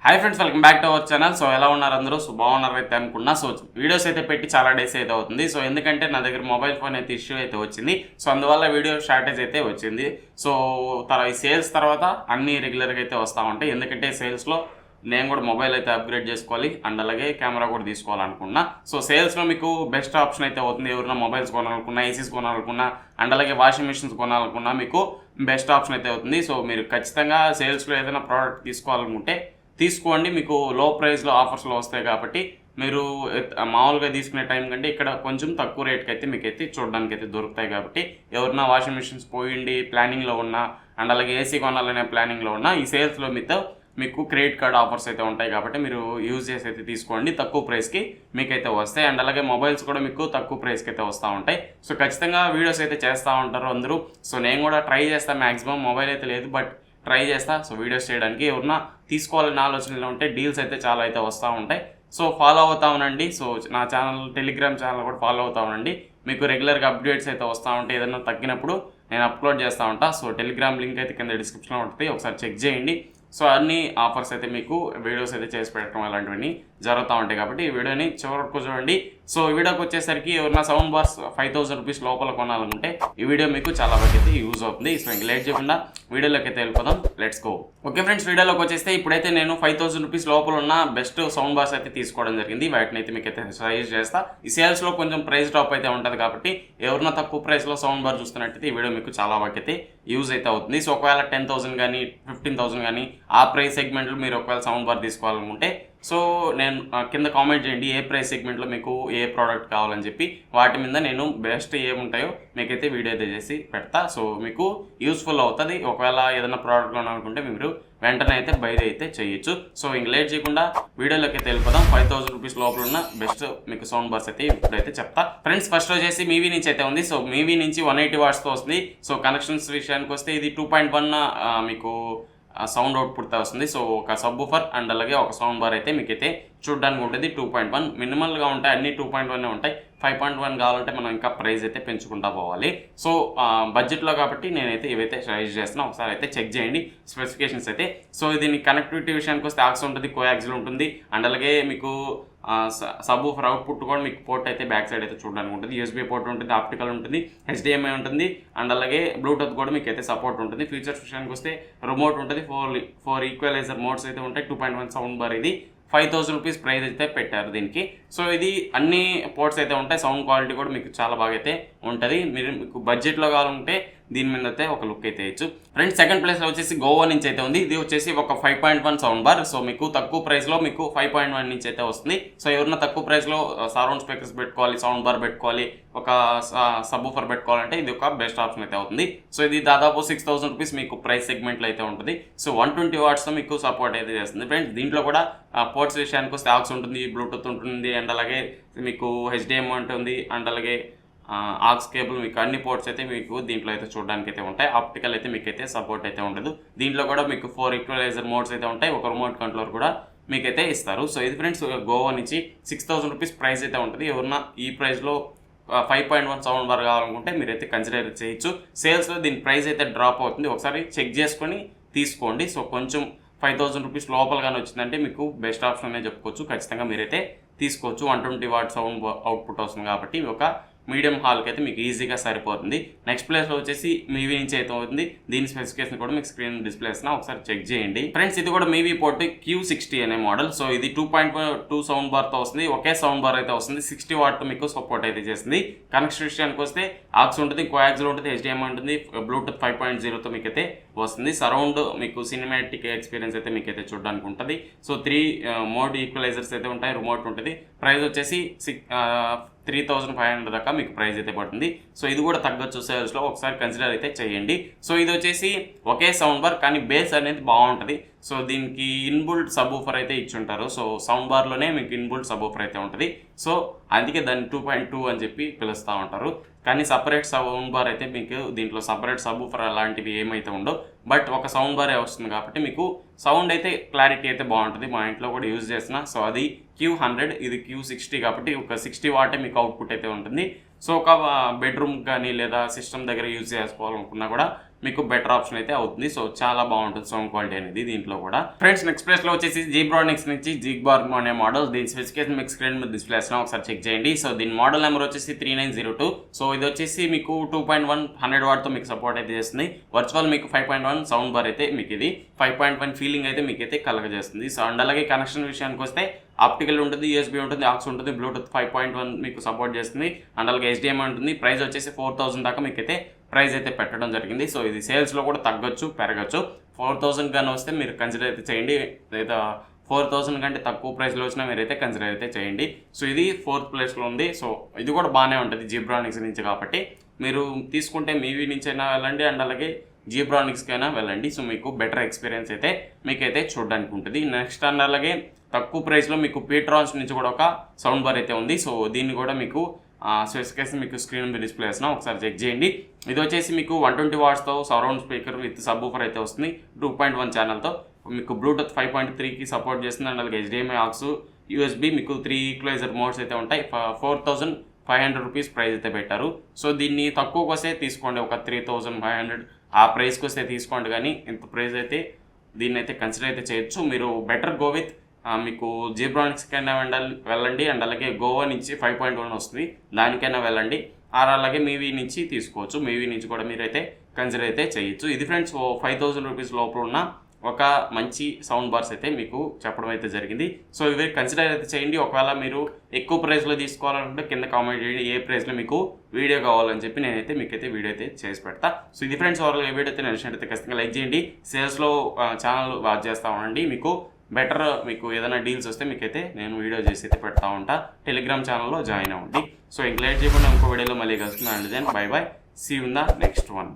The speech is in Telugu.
Hi friends, welcome back to our channel. So ఎలా ఉన్నారు అందరూ? సో బాగున్నారు అయితే అనుకున్నా. సో వీడియోస్ అయితే పెట్టి చాలా డేస్ అయితే అవుతుంది. సో ఎందుకంటే నా దగ్గర మొబైల్ ఫోన్ అయితే ఇష్యూ అయితే వచ్చింది. సో అందువల్ల వీడియో షార్టేజ్ అయితే వచ్చింది. సో ఈ సేల్స్ తర్వాత అన్నీ రెగ్యులర్గా అయితే వస్తూ ఉంటాయి. ఎందుకంటే సేల్స్లో నేను కూడా మొబైల్ అయితే అప్గ్రేడ్ చేసుకోవాలి అండ్ అలాగే కెమెరా కూడా తీసుకోవాలనుకున్నా. సో సేల్స్లో మీకు బెస్ట్ ఆప్షన్ అయితే అవుతుంది. ఎవరైనా మొబైల్స్ కొనాలనుకున్నా, ఏసీస్ కొనాలనుకున్నా అండ్ అలాగే వాషింగ్ మిషన్స్ కొనాలనుకున్నా మీకు బెస్ట్ ఆప్షన్ అయితే అవుతుంది. సో మీరు ఖచ్చితంగా సేల్స్లో ఏదైనా ప్రోడక్ట్ తీసుకోవాలనుకుంటే తీసుకోండి. మీకు లో ప్రైస్లో ఆఫర్స్లో వస్తాయి కాబట్టి మీరు మామూలుగా తీసుకునే టైం కంటే ఇక్కడ కొంచెం తక్కువ రేట్కి అయితే మీకు అయితే చూడడానికి అయితే దొరుకుతాయి. కాబట్టి ఎవరైనా వాషింగ్ మిషన్స్ పోయిండి ప్లానింగ్లో ఉన్నా అండ్ అలాగే ఏసీ కొనాలనే ప్లానింగ్లో ఉన్నా ఈ సేల్స్లో మీకు క్రెడిట్ కార్డ్ ఆఫర్స్ అయితే ఉంటాయి. కాబట్టి మీరు యూజ్ చేసి అయితే తీసుకోండి. తక్కువ ప్రైస్కి మీకైతే వస్తాయి అండ్ అలాగే మొబైల్స్ కూడా మీకు తక్కువ ప్రైస్కి అయితే వస్తూ ఉంటాయి. సో ఖచ్చితంగా వీడియోస్ అయితే చేస్తూ ఉంటారు అందరూ. సో నేను కూడా ట్రై చేస్తాను. మ్యాక్సిమం మొబైల్ అయితే లేదు బట్ ట్రై చేస్తా. సో వీడియోస్ చేయడానికి ఎవరన్నా తీసుకోవాలని ఆలోచనలు ఉంటే డీల్స్ అయితే చాలా అయితే వస్తూ ఉంటాయి. సో ఫాలో అవుతా ఉండండి. సో నా ఛానల్ టెలిగ్రామ్ ఛానల్ కూడా ఫాలో అవుతా ఉండండి. మీకు రెగ్యులర్గా అప్డేట్స్ అయితే వస్తూ ఉంటాయి. ఏదైనా తగ్గినప్పుడు నేను అప్లోడ్ చేస్తూ ఉంటా. సో టెలిగ్రామ్ లింక్ అయితే కింద డిస్క్రిప్షన్లో ఉంటుంది, ఒకసారి చెక్ చేయండి. సో అన్ని ఆఫర్స్ అయితే మీకు వీడియోస్ అయితే చేసి పెట్టడం అలాంటివన్నీ జరుగుతూ ఉంటాయి. కాబట్టి ఈ వీడియోని చివరి వరకు చూడండి. సో ఈ వీడియోకి వచ్చేసరికి ఎవరైనా సౌండ్ బార్స్ 5000 రూపీస్ లోపల కొనాలనుకుంటే ఈ వీడియో మీకు చాలా వరకు అయితే యూజ్ అవుతుంది. సో ఇంక లేట్ చేయకుండా వీడియోలోకి అయితే వెళ్ళిపోదాం. Let's go. ఓకే ఫ్రెండ్స్, వీడియోలోకి వచ్చేస్తే ఇప్పుడైతే నేను 5000 రూపీస్ లోపల ఉన్న బెస్ట్ సౌండ్ బార్స్ అయితే తీసుకోవడం జరిగింది. వాటిని అయితే మీకు అయితే సజెస్ట్ చేస్తా. ఈ సేల్స్లో కొంచెం ప్రైస్ డ్రాప్ అయితే ఉంటుంది కాబట్టి ఎవరైనా తక్కువ ప్రైస్లో సౌండ్ బార్ చూస్తున్నట్టయితే ఈ వీడియో మీకు చాలా వరకు అయితే యూజ్ అయితే అవుతుంది. సో ఒకవేళ 10,000 కానీ 15,000 కానీ ఆ ప్రైస్ సెగ్మెంట్లో మీరు ఒకవేళ సౌండ్ బార్ తీసుకోవాలనుకుంటే సో నేను కింద కామెంట్ చేయండి ఏ ప్రైస్ సెగ్మెంట్లో మీకు ఏ ప్రోడక్ట్ కావాలని చెప్పి. వాటి మీద నేను బెస్ట్ ఏముంటాయో మీకైతే వీడియో అయితే చేసి పెడతా. సో మీకు యూస్ఫుల్ అవుతుంది. ఒకవేళ ఏదైనా ప్రోడక్ట్ కొనాలనుకుంటే మీరు వెంటనే అయితే బై అయితే చేయొచ్చు. సో ఇంక లేట్ చేయకుండా వీడియోలోకి అయితే వెళ్ళిపోదాం. 5000 రూపీస్ లోపల ఉన్న బెస్ట్ మీకు సౌండ్ బార్స్ అయితే ఇప్పుడైతే చెప్తా. ఫ్రెండ్స్, ఫస్ట్ వచ్చేసి మీవీ నుంచి అయితే ఉంది. సో మీవీ నుంచి 180 వాట్స్తో వస్తుంది. సో కనెక్షన్స్ విషయానికి వస్తే ఇది 2.1 మీకు సౌండ్ అవుట్పుట్తో వస్తుంది. సో ఒక సబ్బూఫర్ అండ్ అలాగే ఒక సౌండ్ బార్ అయితే మీకైతే చూడడానికి ఉంటుంది. 2.1 మినిమల్గా ఉంటాయి, అన్ని 2.1 ఉంటాయి. 5.1 కావాలంటే మనం ఇంకా ప్రైస్ అయితే పెంచుకుంటా పోవాలి. సో బడ్జెట్లో కాబట్టి నేనైతే ఇవైతే సజెస్ట్ చేస్తున్నా. ఒకసారి అయితే చెక్ చేయండి స్పెసిఫికేషన్స్ అయితే. సో దీని కనెక్టివిటీ విషయానికి వస్తే ఆక్స్ ఉంటుంది, కోయాక్సిల్ ఉంటుంది అండ్ అలాగే మీకు సబ్బూఫర్ అవుట్పుట్ కూడా మీకు పోర్ట్ అయితే బ్యాక్ సైడ్ అయితే చూడడానికి ఉంటుంది. యూఎస్బీ పోర్ట్ ఉంటుంది, ఆప్టికల్ ఉంటుంది, హెచ్డిఎంఐ ఉంటుంది అండ్ అలాగే బ్లూటూత్ కూడా మీకు అయితే సపోర్ట్ ఉంటుంది. ఫీచర్స్ విషయానికి వస్తే రిమోట్ ఉంటుంది, 4 ఈక్వలైజర్ మోడ్స్ అయితే ఉంటాయి. 2.1 సౌండ్ బార్ ఇది 5000 రూపీస్ ప్రైస్ అయితే పెట్టారు దీనికి. సో ఇది అన్ని పోర్ట్స్ అయితే ఉంటాయి. సౌండ్ క్వాలిటీ కూడా మీకు చాలా బాగా అయితే ఉంటుంది. మీకు బడ్జెట్లో కావాలంటే దీని మీద అయితే ఒక లుక్ అయితే ఇచ్చు. ఫ్రెండ్స్, సెకండ్ ప్లేస్లో వచ్చేసి గోవా నుంచి అయితే ఉంది. ఇది వచ్చేసి ఒక 5.1 సౌండ్ బార్. సో మీకు తక్కువ ప్రైస్లో మీకు 5.1 నుంచి అయితే వస్తుంది. సో ఎవరైనా తక్కువ ప్రైస్లో సరౌండ్ స్పీకర్స్ పెట్టుకోవాలి, సౌండ్ బార్ పెట్టుకోవాలి, ఒక సబ్బూఫర్ పెట్టుకోవాలంటే ఇది ఒక బెస్ట్ ఆప్షన్ అయితే అవుతుంది. సో ఇది దాదాపు 6000 రూపీస్ మీకు ప్రైస్ సెగ్మెంట్లో అయితే ఉంటుంది. సో 120 వాట్స్తో మీకు సపోర్ట్ అయితే చేస్తుంది. ఫ్రెండ్స్, దీంట్లో కూడా పోర్ట్స్ విషయానికి వస్తే ఆక్స్ ఉంటుంది, బ్లూటూత్ ఉంటుంది అండ్ అలాగే మీకు హెచ్డిఎంఐ ఉంటుంది అండ్ అలాగే ఆక్స్ కేబుల్, మీకు అన్ని పోర్ట్స్ అయితే మీకు దీంట్లో అయితే చూడడానికి అయితే ఉంటాయి. ఆప్టికల్ అయితే మీకైతే సపోర్ట్ అయితే ఉండదు. దీంట్లో కూడా మీకు 4 ఈక్వలైజర్ మోడ్స్ అయితే ఉంటాయి. ఒక రిమోట్ కంట్రోలర్ కూడా మీకైతే ఇస్తారు. సో ఇది ఫ్రెండ్స్ గోవా నుంచి 6000 రూపీస్ ప్రైస్ అయితే ఉంటుంది. ఎవరన్నా ఈ ప్రైస్లో 5.1 సౌండ్ బార్ కావాలనుకుంటే మీరైతే కన్సిడర్ చేయొచ్చు. సేల్స్లో దీని ప్రైస్ అయితే డ్రాప్ అవుతుంది. ఒకసారి చెక్ చేసుకొని తీసుకోండి. సో కొంచెం 5000 రూపీస్ లోపలగానే వచ్చిందంటే మీకు బెస్ట్ ఆప్షన్ అనే చెప్పుకోవచ్చు. ఖచ్చితంగా మీరైతే తీసుకోవచ్చు. 120 వాట్ సౌండ్ అవుట్పుట్ వస్తుంది కాబట్టి ఒక మీడియం హాల్కి అయితే మీకు ఈజీగా సరిపోతుంది. నెక్స్ట్ ప్లేస్లో వచ్చేసి మీవీ నుంచి అయితే అవుతుంది. దీని స్పెసిఫికేషన్ కూడా మీకు స్క్రీన్ డిస్ప్లే ఇస్తున్నా, ఒకసారి చెక్ చేయండి. ఫ్రెండ్స్, ఇది కూడా మీవీ పోర్ట్ Q60 అనే మోడల్. సో ఇది 2.2 సౌండ్ బార్తో వస్తుంది. ఒకే సౌండ్ బార్ అయితే వస్తుంది. 60 వాట్ మీకు సపోర్ట్ అయితే చేస్తుంది. కనెక్షన్ విషయానికి వస్తే ఆక్స్ ఉంటుంది, కోయాక్సిల్ ఉంటుంది, హెచ్డిఎంఐ ఉంటుంది, బ్లూటూత్ 5.0తో మీకైతే వస్తుంది. సరౌండ్ మీకు సినిమాటిక్ ఎక్స్పీరియన్స్ అయితే మీకైతే చూడడానికి ఉంటుంది. సో 3 మోడ్ ఈక్వలైజర్స్ అయితే ఉంటాయి, రిమోట్ ఉంటుంది. ప్రైస్ వచ్చేసి 3500 దాకా మీకు ప్రైస్ అయితే పడుతుంది. సో ఇది కూడా తగ్గొచ్చు సేల్స్లో, ఒకసారి కన్సిడర్ అయితే చేయండి. సో ఇది వచ్చేసి ఒకే సౌండ్ బార్ కానీ బేస్ అనేది బాగుంటుంది. సో దీనికి ఇన్బుల్ట్ సబ్బూఫర్ అయితే ఇచ్చుంటారు. సో సౌండ్ బార్లోనే మీకు ఇన్బుల్ట్ సబ్బూఫర్ అయితే ఉంటుంది. సో అందుకే దాన్ని 2.2 అని చెప్పి పిలుస్తూ ఉంటారు. కానీ సపరేట్ సౌండ్ బార్ అయితే మీకు దీంట్లో సపరేట్ సబ్బూఫర్ అలాంటివి ఏమైతే ఉండవు. బట్ ఒక సౌండ్ బారే వస్తుంది కాబట్టి మీకు సౌండ్ అయితే క్లారిటీ అయితే బాగుంటుంది. మా ఇంట్లో కూడా యూజ్ చేసిన. సో అది Q100, ఇది Q60 కాబట్టి ఒక 60 వాటే మీకు అవుట్పుట్ అయితే ఉంటుంది. సో ఒక బెడ్రూమ్ కానీ లేదా సిస్టమ్ దగ్గర యూజ్ చేసుకోవాలనుకున్నా కూడా మీకు బెటర్ ఆప్షన్ అయితే అవుతుంది. సో చాలా బాగుంటుంది సౌండ్ క్వాలిటీ అనేది దీంట్లో కూడా. ఫ్రెండ్స్ నెక్స్ట్ ప్లేస్లో వచ్చేసి జీబ్రానిక్స్ నుంచి జిగ్బార్ అనే మోడల్. దీని స్పెసిఫికేషన్ మీకు స్క్రీన్ మీద డిస్ప్లే చేసిన ఒకసారి చెక్ చేయండి. సో దీని మోడల్ నెంబర్ వచ్చేసి 3902. సో ఇది వచ్చేసి మీకు 2.1 100 వాట్తో మీకు సపోర్ట్ అయితే చేస్తుంది. వర్చువల్ మీకు 5.1 సౌండ్ బార్ అయితే మీకు ఇది 5.1 ఫీలింగ్ అయితే మీకు అయితే కలగజేస్తుంది. సో అండ్ అలాగే కనెక్షన్ విషయానికి వస్తే ఆప్టికల్ ఉంటుంది, యూఎస్బీ ఉంటుంది, ఆక్స్ ఉంటుంది, బ్లూటూత్ 5.1 మీకు సపోర్ట్ చేస్తుంది. అండ్ అలాగే HDMI ఉంటుంది. ప్రైస్ వచ్చేసి 4000 దాకా మీకు అయితే ప్రైస్ అయితే పెట్టడం జరిగింది. సో ఇది సేల్స్లో కూడా తగ్గొచ్చు పెరగచ్చు. 4000 కానీ వస్తే మీరు కన్సిడర్ అయితే చేయండి, లేదా 4000 కంటే తక్కువ ప్రైస్లో వచ్చినా మీరైతే కన్సిడర్ అయితే చేయండి. సో ఇది 4th ప్లేస్లో ఉంది. సో ఇది కూడా బాగానే ఉంటుంది జీబ్రానిక్స్ నుంచి కాబట్టి మీరు తీసుకుంటే మీవి నుంచి అయినా వెళ్ళండి, అండ్ అలాగే జీబ్రానిక్స్కి అయినా వెళ్ళండి. సో మీకు బెటర్ ఎక్స్పీరియన్స్ అయితే మీకైతే చూడడానికి ఉంటుంది. నెక్స్ట్ అండ్ అలాగే తక్కువ ప్రైస్లో మీకు పీట్రాన్స్ నుంచి కూడా ఒక సౌండ్ బార్ అయితే ఉంది. సో దీన్ని కూడా మీకు స్పెసిఫికేషన్ మీకు స్క్రీన్ మీద డిస్ప్లే చేసిన ఒకసారి చెక్ చేయండి. ఇది వచ్చేసి మీకు 120 వాట్స్తో surround speaker with subwoofer అయితే వస్తుంది. 2.1 ఛానల్తో మీకు బ్లూటూత్ 5.3కి సపోర్ట్ చేస్తుంది. అండ్ అలాగే HDMI ఆక్స్, USB మీకు 3 ఈక్వలైజర్ మోడ్స్ అయితే ఉంటాయి. 4500 రూపీస్ ప్రైస్ అయితే పెట్టారు. సో దీన్ని తక్కువకి వస్తే తీసుకోండి, ఒక 3500 ఆ ప్రైస్కి వస్తే తీసుకోండి. కానీ ఇంత ప్రైస్ అయితే దీన్ని అయితే కన్సిడర్ అయితే చేయొచ్చు. మీరు బెటర్ గో విత్ మీకు జీబ్రానిక్స్కైనా వెళ్ళండి, అండ్ అలాగే గోవా నుంచి 5.1 వస్తుంది, దానికైనా వెళ్ళండి. అలాగే మీవీ నుంచి తీసుకోవచ్చు, మీవీ నుంచి కూడా మీరైతే కన్సిడర్ అయితే చేయొచ్చు. ఇది ఫ్రెండ్స్ 5000 రూపీస్ లోపల ఉన్న ఒక మంచి సౌండ్ బార్స్ అయితే మీకు చెప్పడం అయితే జరిగింది. సో ఇవి కన్సిడర్ అయితే చేయండి. ఒకవేళ మీరు ఎక్కువ ప్రైస్లో తీసుకోవాలనుకుంటే కింద కామెంట్ చేయండి ఏ ప్రైస్లో మీకు వీడియో కావాలని చెప్పి నేనైతే మీకైతే వీడియో అయితే చేసి పెడతా. సో ఇది ఫ్రెండ్స్ ఓవరాల్ వీడియో అయితే నచ్చినట్టయితే ఖచ్చితంగా లైక్ చేయండి. సేల్స్లో ఛానల్ వాచ్ చేస్తూ ఉండండి. మీకు బెటర్ మీకు ఏదైనా డీల్స్ వస్తే మీకైతే నేను వీడియో చేసి అయితే పెడతా ఉంటా. టెలిగ్రామ్ ఛానల్లో జాయిన్ అవ్వండి. సో ఇంక లేట్ చేయకుండా ఇంకో వీడియోలో మళ్ళీ కలుస్తున్నాను. And then bye bye, see you in the next one.